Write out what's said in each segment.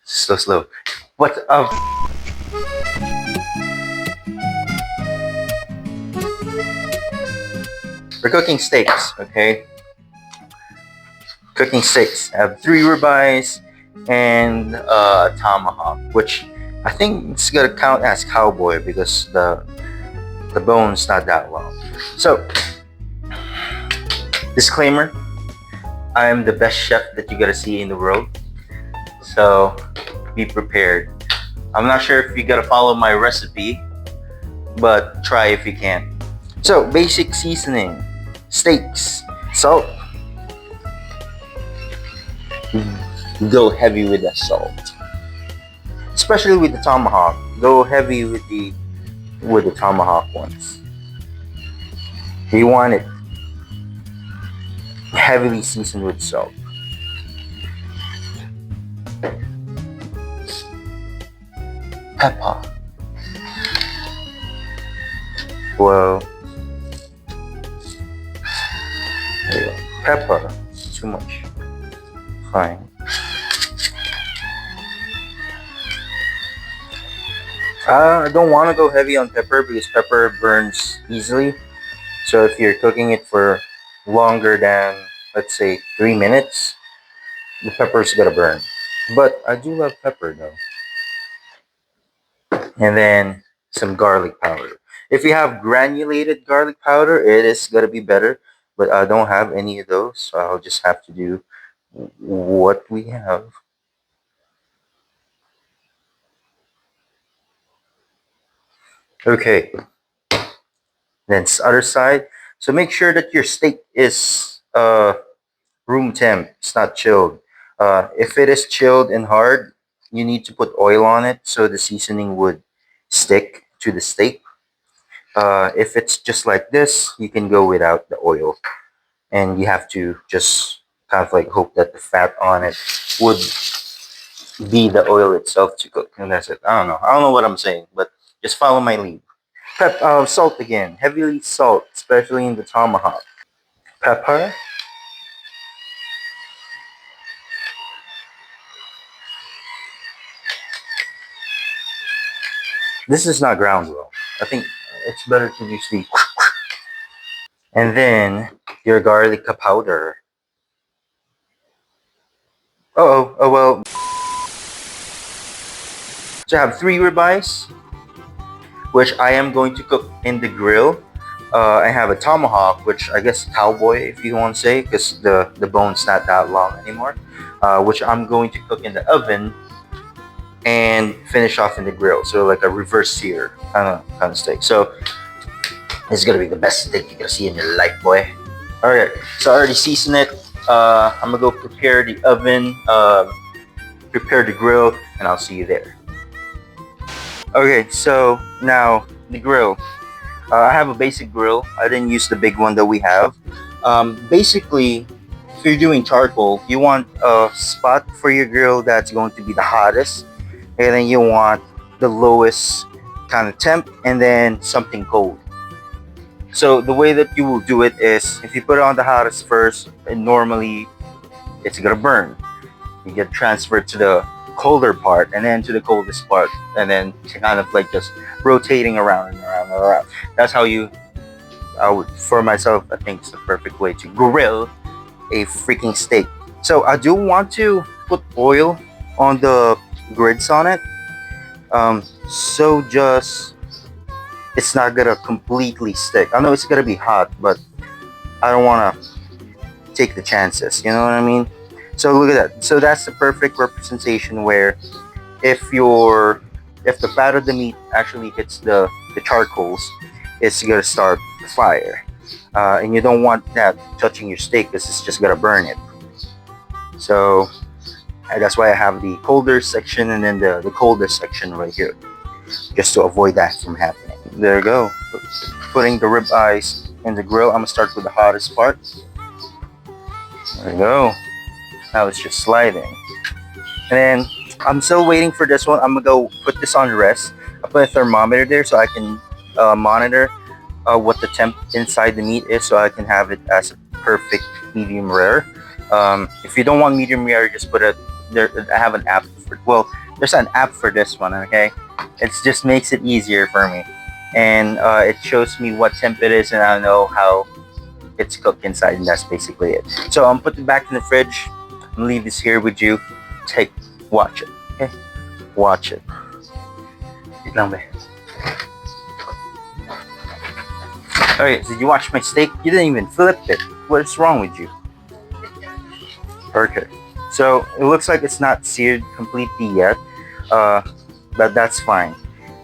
Slow. What up? We're cooking steaks, okay? Cooking steaks. I have three ribeyes and a tomahawk, which I think it's gonna count as cowboy because the bone's not that long. So, disclaimer: I am the best chef that you're gonna see in the world. So, be prepared. I'm not sure if you gotta follow my recipe, but try if you can. So, basic seasoning: steaks, salt. Go heavy with the salt, especially with the tomahawk. Go heavy with the tomahawk ones. You want it heavily seasoned with salt. Pepper. Well, there you go. Pepper. Too much. Fine. I don't want to go heavy on pepper because pepper burns easily. So if you're cooking it for longer than, let's say, 3 minutes, the pepper's gonna burn. But I do love pepper though. And then some garlic powder. If you have granulated garlic powder, it is gonna be better. But I don't have any of those, so I'll just have to do what we have. Okay, then other side. So make sure that your steak is room temp. It's not chilled. If it is chilled and hard, you need to put oil on it so the seasoning would stick to the steak. If it's just like this, you can go without the oil, and you have to just kind of like hope that the fat on it would be the oil itself to cook, and that's it. I don't know. I don't know what I'm saying, but just follow my lead. Salt again, heavily salt, especially in the tomahawk. Pepper. This is not ground well. I think it's better to use the. And then your garlic powder. Oh well. So I have three ribeyes, which I am going to cook in the grill. I have a tomahawk, which I guess cowboy if you want to say, because the bone's not that long anymore. Which I'm going to cook in the oven and finish off in the grill. So like a reverse sear kind of steak. So this is gonna be the best steak you're gonna see in your life, boy. Alright, so I already seasoned it. I'm gonna go prepare the oven, prepare the grill, and I'll see you there. Okay, so now the grill. I have a basic grill. I didn't use the big one that we have. Basically, if you're doing charcoal, you want a spot for your grill that's going to be the hottest, and then you want the lowest kind of temp, and then something cold. So the way that you will do it is, if you put it on the hottest first, and normally it's gonna burn. You get transferred to the colder part, and then to the coldest part, and then kind of like just rotating around and around and around. That's how for myself, I think it's the perfect way to grill a freaking steak. So I do want to put oil on the grids on it. So just it's not gonna completely stick. I know it's gonna be hot, but I don't wanna take the chances. You know what I mean? So look at that. So that's the perfect representation where if the fat of the meat actually hits the charcoals, it's gonna start the fire, and you don't want that touching your steak because it's just gonna burn it. So that's why I have the colder section and then the coldest section right here, just to avoid that from happening. There you go. Putting the rib eyes in the grill. I'm gonna start with the hottest part. There you go. Now it's just sliding. And then I'm still waiting for this one. I'm gonna go put this on rest. I put a thermometer there so I can monitor what the temp inside the meat is, so I can have it as a perfect medium rare. If you don't want medium rare, just put it I have an app for, well, there's an app for this one. Okay, it just makes it easier for me, and it shows me what temp it is, and I know how it's cooked inside, and that's basically it. So I'm putting it back in the fridge. I'm gonna leave this here with you. Take, watch it. Okay, watch it. Wait lang, be. Alright, did you watch my steak? You didn't even flip it. What's wrong with you? Okay. So it looks like it's not seared completely yet, uh, but that's fine.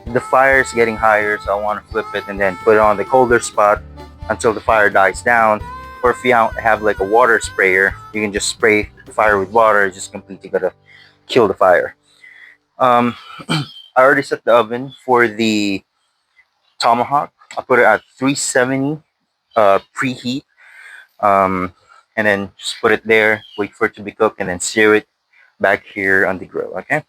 The fire is getting higher, so I want to flip it and then put it on the colder spot until the fire dies down. Or if you have like a water sprayer, you can just spray the fire with water. It's just completely gonna kill the fire. Um, I already set the oven for the tomahawk. I put it at 370 preheat, um, and then just put it there, wait for it to be cooked, and then sear it back here on the grill. Okay.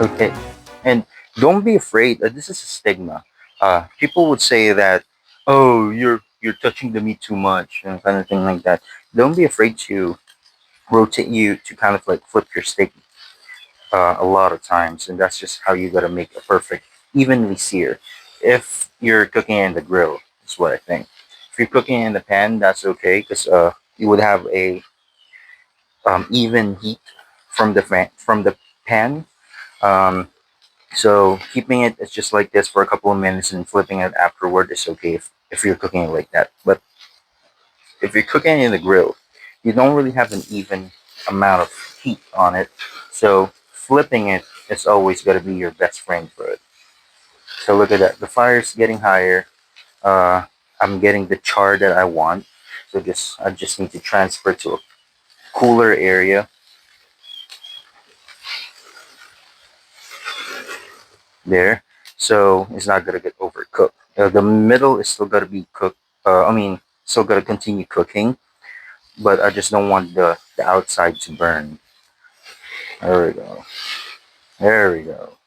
Okay, and don't be afraid. This is a stigma. People would say that, oh, you're touching the meat too much, and kind of thing like that. Don't be afraid to rotate you to kind of like flip your steak a lot of times, and that's just how you gotta make a perfect evenly sear. If you're cooking in the grill, is what I think. If you're cooking in the pan, that's okay because you would have a even heat from the pan. Um, So keeping it it's just like this for a couple of minutes and flipping it afterward is okay if you're cooking it like that. But if you're cooking in the grill, you don't really have an even amount of heat on it. So flipping it is always going to be your best friend for it. So look at that. The fire's getting higher. Uh, I'm getting the char that I want. So I just need to transfer to a cooler area there. So it's not gonna get overcooked. The middle is still gonna be cooked. Still gonna continue cooking, but I just don't want the outside to burn. There we go. There we go.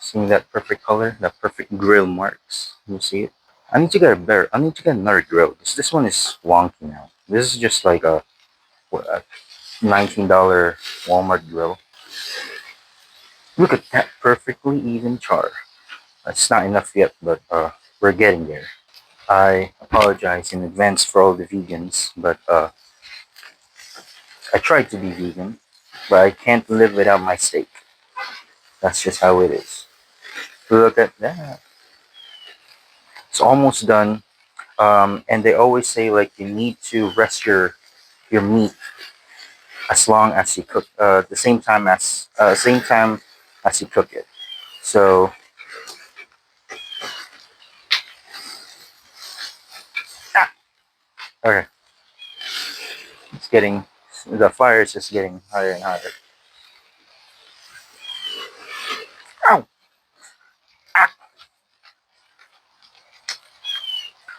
Seeing that perfect color, that perfect grill marks. You see it? I need to get a better. I need to get another grill because this one is wonky now. This is just like a $19 Walmart grill. Look at that perfectly even char. It's not enough yet, but we're getting there. I apologize in advance for all the vegans, but I tried to be vegan, but I can't live without my steak. That's just how it is. Look at that. It's almost done. And they always say like you need to rest your meat as long as you cook, same time as you cook it. So ah, okay, it's getting the fire is just getting higher and higher. Ow! Ah.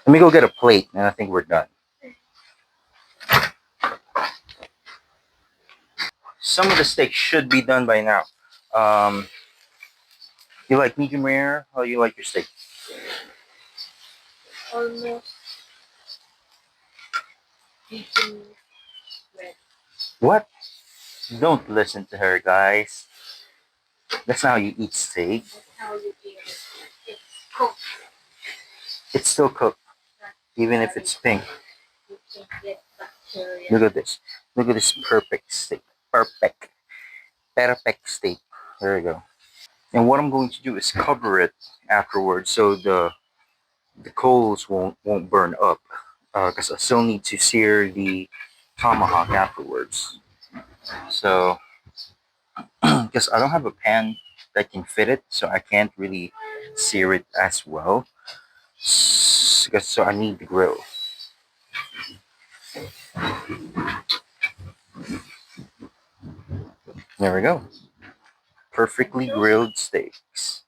Let me go get a plate, and I think we're done. Some of the steak should be done by now. Um, you like medium rare, or you like your steak? Almost medium red. What? Don't listen to her, guys. That's not how you eat steak. That's how you eat it. It's cooked. It's still cooked, even if it's pink. You can get bacteria. Look at this. Look at this perfect steak. Perfect. Perfect steak. There we go. And what I'm going to do is cover it afterwards, so the coals won't burn up, because I still need to sear the tomahawk afterwards. So because I don't have a pan that can fit it, so I can't really sear it as well. So I need the grill. There we go. Perfectly grilled steaks.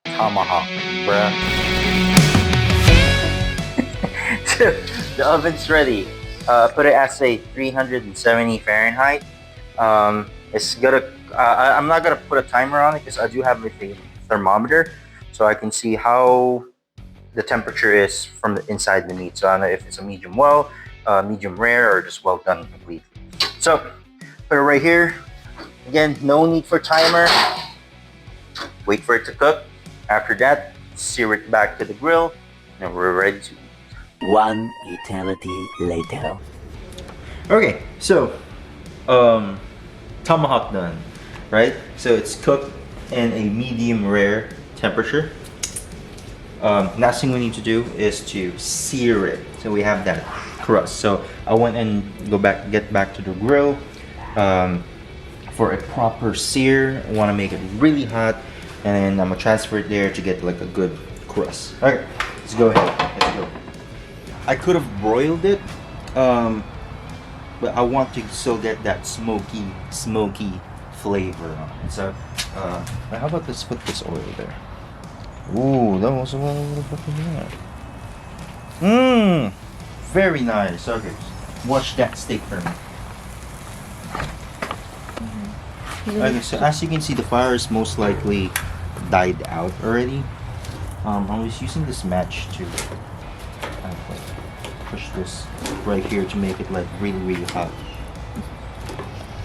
Tomahawk, bruh. So the oven's ready. Put it at say 370 Fahrenheit. It's gonna. I'm not gonna put a timer on it because I do have a thermometer, so I can see how the temperature is from the inside the meat. So I know if it's a medium well, medium rare, or just well done completely. So put it right here. Again, no need for timer. Wait for it to cook. After that, sear it back to the grill, and we're ready to eat. One eternity later. Okay, so tomahawk done, right? So it's cooked in a medium rare temperature. Last thing we need to do is to sear it. So we have that crust. So I went and get back to the grill for a proper sear. I want to make it really hot, and then I'm gonna transfer it there to get like a good crust. Okay, let's go ahead. Let's go. I could have broiled it, but I want to still get that smoky flavor on it. So, how about let's put this oil there. Ooh, that was a little fucking good. Mmm, very nice. Okay, watch that steak for me. Okay, so as you can see, the fire is most likely died out already. I was using this match to push this right here to make it like really hot.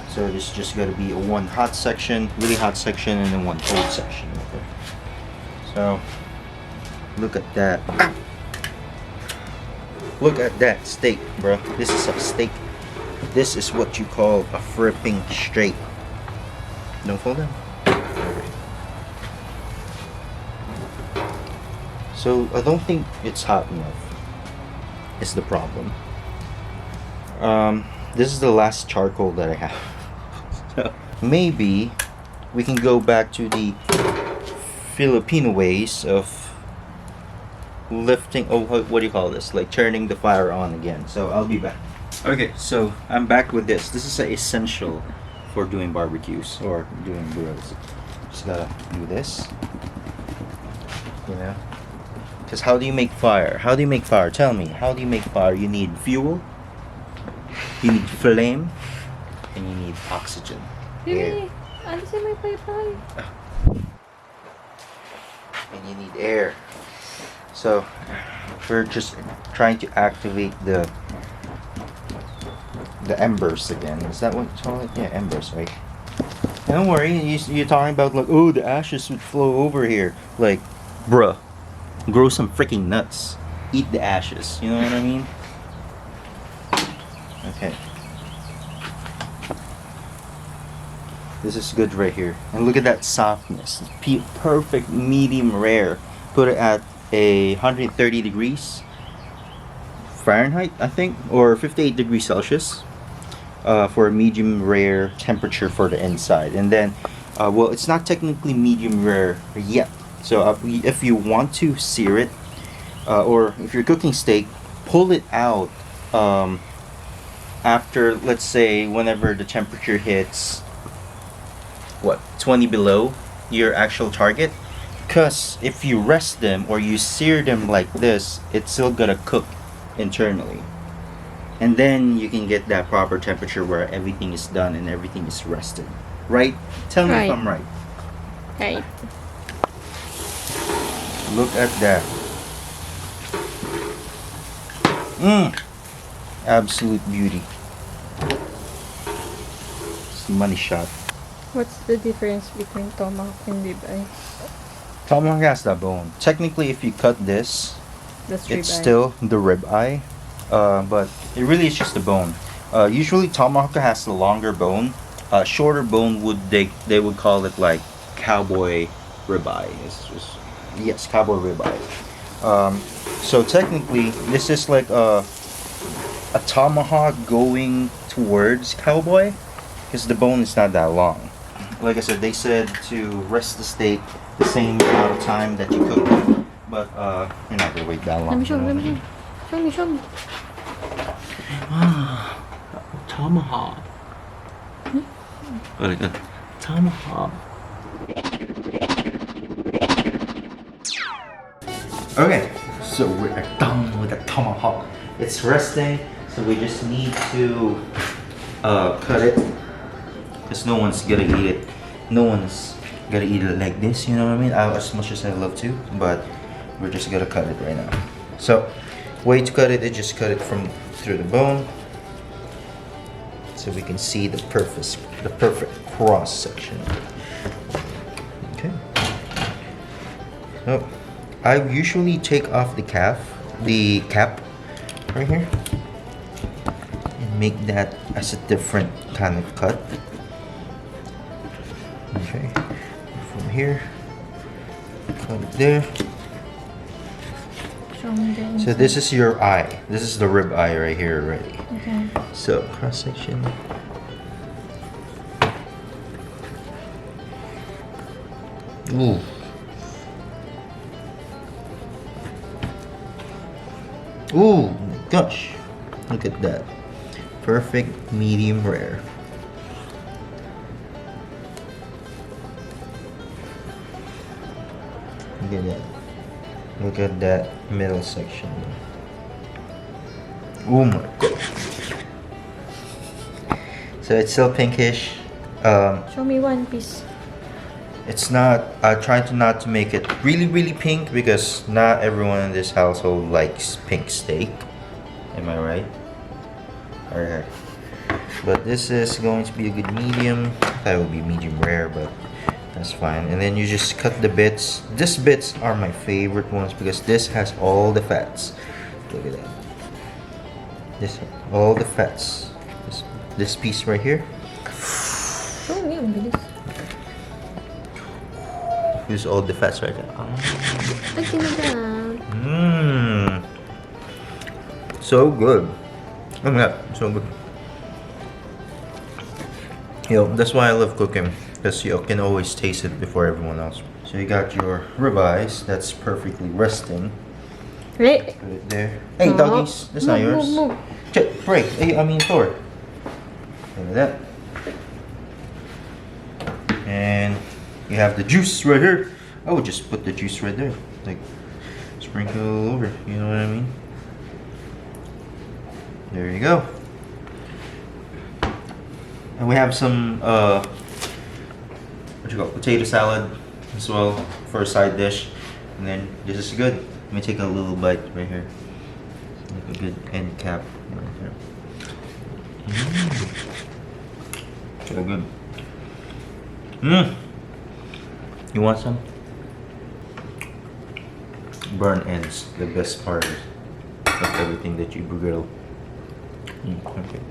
So there's just got to be one hot section, really hot section, and then one cold section. Okay. So look at that. Look at that steak, bro. This is a steak. This is what you call a fripping steak. Don't fall down. So I don't think it's hot enough. Is the problem. This is the last charcoal that I have. So maybe we can go back to the Filipino ways of lifting. Oh, what do you call this? Like turning the fire on again. So I'll be back. Okay, so I'm back with this. This is essential for doing barbecues or doing grills. Just gotta do this. You know. Because how do you make fire? How do you make fire? Tell me. How do you make fire? You need fuel, you need flame, and you need oxygen. Air. Ano siya may paypay? And you need air. So, we're just trying to activate the embers again. Is that what you call it? Yeah, embers, right? And don't worry, you're talking about like, oh, the ashes would flow over here. Like, bruh. Grow some freaking nuts. Eat the ashes. You know what I mean? Okay. This is good right here. And look at that softness. Perfect medium rare. Put it at 130 degrees Fahrenheit, I think, or 58 degrees Celsius for a medium rare temperature for the inside. And then, well, it's not technically medium rare yet. So if you want to sear it, or if you're cooking steak, pull it out after, let's say, whenever the temperature hits, 20 below your actual target. Because if you rest them or you sear them like this, it's still gonna cook internally. And then you can get that proper temperature where everything is done and everything is rested. Right? Tell me if I'm right. Right. Look at that. Absolute beauty. It's the money shot. What's the difference between tomahawk and ribeye? Tomahawk has that bone. Technically, if you cut this, That's it's ribeye. still the ribeye, but it really is just the bone. Usually, tomahawk has the longer bone. Shorter bone they would call it like cowboy ribeye. It's just, yes, cowboy ribeye. So technically, this is like a tomahawk going towards cowboy, because the bone is not that long. Like I said, they said to rest the steak the same amount of time that you cook it, but you're not gonna wait that long. Let me show you know me, what I show mean? me. Show me. Tomahawk. Very good. Tomahawk. Okay, so we're done with the tomahawk. It's resting, so we just need to cut it, because no one's gonna eat it. No one's gonna eat it like this, you know what I mean? As much as I love to, but we're just gonna cut it right now. So, way to cut it is just cut it from through the bone, so we can see the perfect cross section. Okay. So, I usually take off the cap right here, and make that as a different kind of cut. Okay, from here, cut it there. Show me the inside. So this is your eye. This is the rib eye right here already. Okay. So cross section. Ooh. Ooh, gosh. Look at that. Perfect medium rare. Look at that. Look at that middle section. Oh my gosh. So it's still pinkish. Show me one piece. It's not, I try to not to make it really pink, because not everyone in this household likes pink steak. Am I right? Alright. But this is going to be a good medium. I thought it would be medium rare, but that's fine. And then you just cut the bits. These bits are my favorite ones, because this has all the fats. Look at that. This, all the fats. This piece right here. Show me, ang bilis. Here's all the fats right there. Ay, kinagat. Mmm. So good. Oh my god, so good. Yo, that's why I love cooking, because you can always taste it before everyone else. So you got your ribeyes, that's perfectly resting. Hey. Put it there. Hey, No. doggies, that's not Move, yours. move. Break. Hey, I mean, Thor. Look at that. And you have the juice right here. I would just put the juice right there, like sprinkle all over. You know what I mean? There you go. And we have some what you call potato salad as well for a side dish. And then this is good. Let me take a little bite right here. Like a good end cap right here. So good. You want some? Burn ends, the best part of everything that you grill. Okay.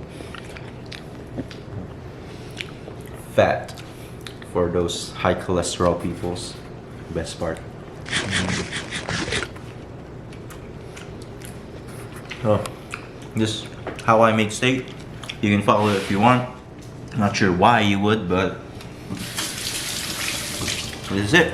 Fat for those high cholesterol peoples. Best part. So, this is how I make steak. You can follow it if you want. Not sure why you would, but this is it.